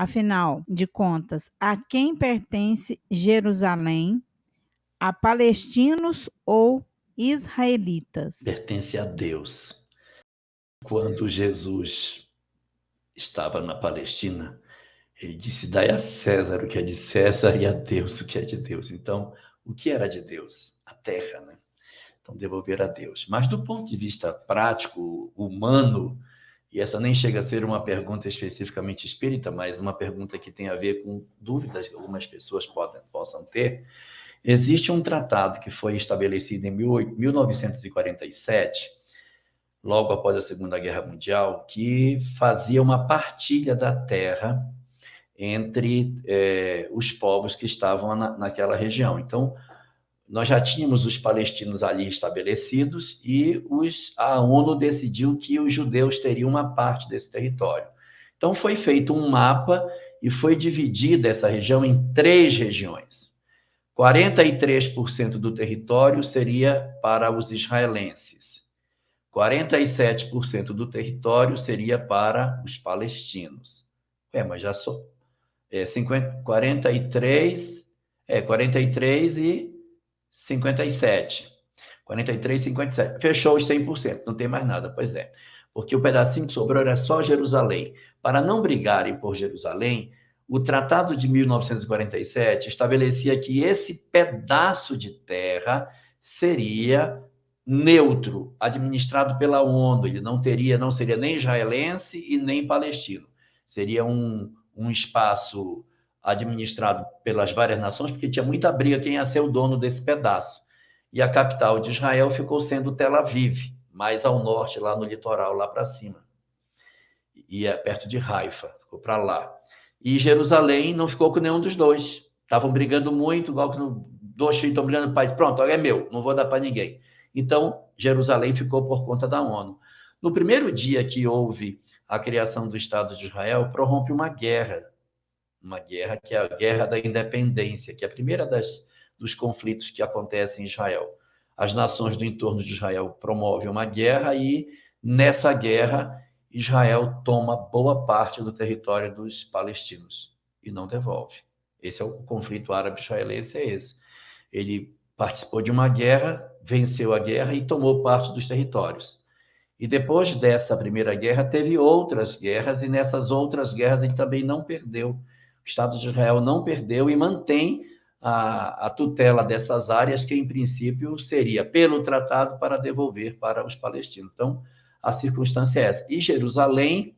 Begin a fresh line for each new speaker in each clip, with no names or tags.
Afinal de contas, a quem pertence Jerusalém? A palestinos ou israelitas?
Pertence a Deus. Quando Jesus estava na Palestina, ele disse: dai a César o que é de César e a Deus o que é de Deus. Então, o que era de Deus? A terra, né? Então, devolver a Deus. Mas do ponto de vista prático, humano, e essa nem chega a ser uma pergunta especificamente espírita, mas uma pergunta que tem a ver com dúvidas que algumas pessoas possam ter, existe um tratado que foi estabelecido em 1947, logo após a Segunda Guerra Mundial, que fazia uma partilha da terra entre os povos que estavam naquela região. Então, nós já tínhamos os palestinos ali estabelecidos e a ONU decidiu que os judeus teriam uma parte desse território. Então, foi feito um mapa e foi dividida essa região em 3 regiões. 43% do território seria para os israelenses. 47% do território seria para os palestinos. Mas já sou 43 e 57. 43 e 57. Fechou os 100%, não tem mais nada. Pois é. Porque o pedacinho que sobrou era só Jerusalém. Para não brigarem por Jerusalém, o Tratado de 1947 estabelecia que esse pedaço de terra seria neutro, administrado pela ONU. Ele não seria nem israelense e nem palestino. Seria um espaço administrado pelas várias nações, porque tinha muita briga quem ia ser o dono desse pedaço. E a capital de Israel ficou sendo Tel Aviv, mais ao norte, lá no litoral, lá para cima. E é perto de Haifa, ficou para lá. E Jerusalém não ficou com nenhum dos dois. Estavam brigando muito, igual que dois filhos estão brigando, pai, pronto, agora é meu, não vou dar para ninguém. Então, Jerusalém ficou por conta da ONU. No primeiro dia que houve a criação do Estado de Israel, prorrompe uma guerra que é a Guerra da Independência, que é a primeira dos conflitos que acontecem em Israel. As nações do entorno de Israel promovem uma guerra e, nessa guerra, Israel toma boa parte do território dos palestinos e não devolve. Esse é o conflito árabe-israelense, é esse. Ele participou de uma guerra, venceu a guerra e tomou parte dos territórios. E depois dessa primeira guerra, teve outras guerras, e nessas outras guerras ele também não perdeu. O Estado de Israel não perdeu e mantém a tutela dessas áreas, que em princípio seria pelo tratado para devolver para os palestinos. Então, a circunstância é essa. E Jerusalém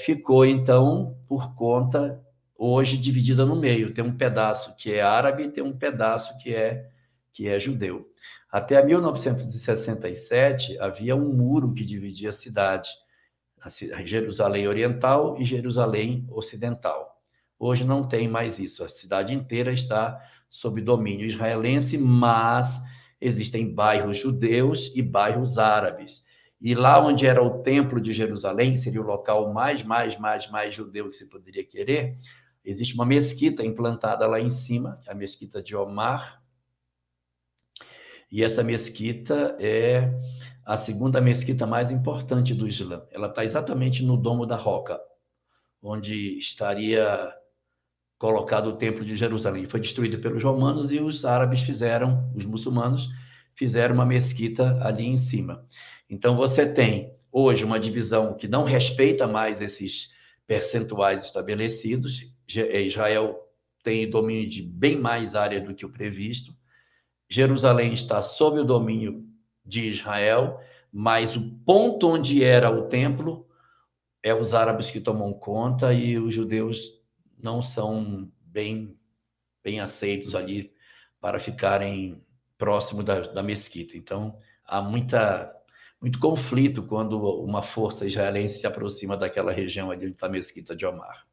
ficou, então, por conta, hoje dividida no meio. Tem um pedaço que é árabe e tem um pedaço que é judeu. Até 1967, havia um muro que dividia a cidade, a Jerusalém Oriental e Jerusalém Ocidental. Hoje não tem mais isso, a cidade inteira está sob domínio israelense, mas existem bairros judeus e bairros árabes. E lá onde era o Templo de Jerusalém, seria o local mais judeu que se poderia querer, existe uma mesquita implantada lá em cima, a mesquita de Omar, e essa mesquita é a segunda mesquita mais importante do Islã. Ela está exatamente no Domo da Roca, onde estaria colocado o Templo de Jerusalém. Foi destruído pelos romanos e os muçulmanos fizeram uma mesquita ali em cima. Então você tem hoje uma divisão que não respeita mais esses percentuais estabelecidos. Israel tem domínio de bem mais área do que o previsto. Jerusalém está sob o domínio de Israel, mas o ponto onde era o templo é os árabes que tomam conta e os judeus não são bem aceitos ali para ficarem próximo da mesquita. Então, há muito conflito quando uma força israelense se aproxima daquela região ali da mesquita de Omar.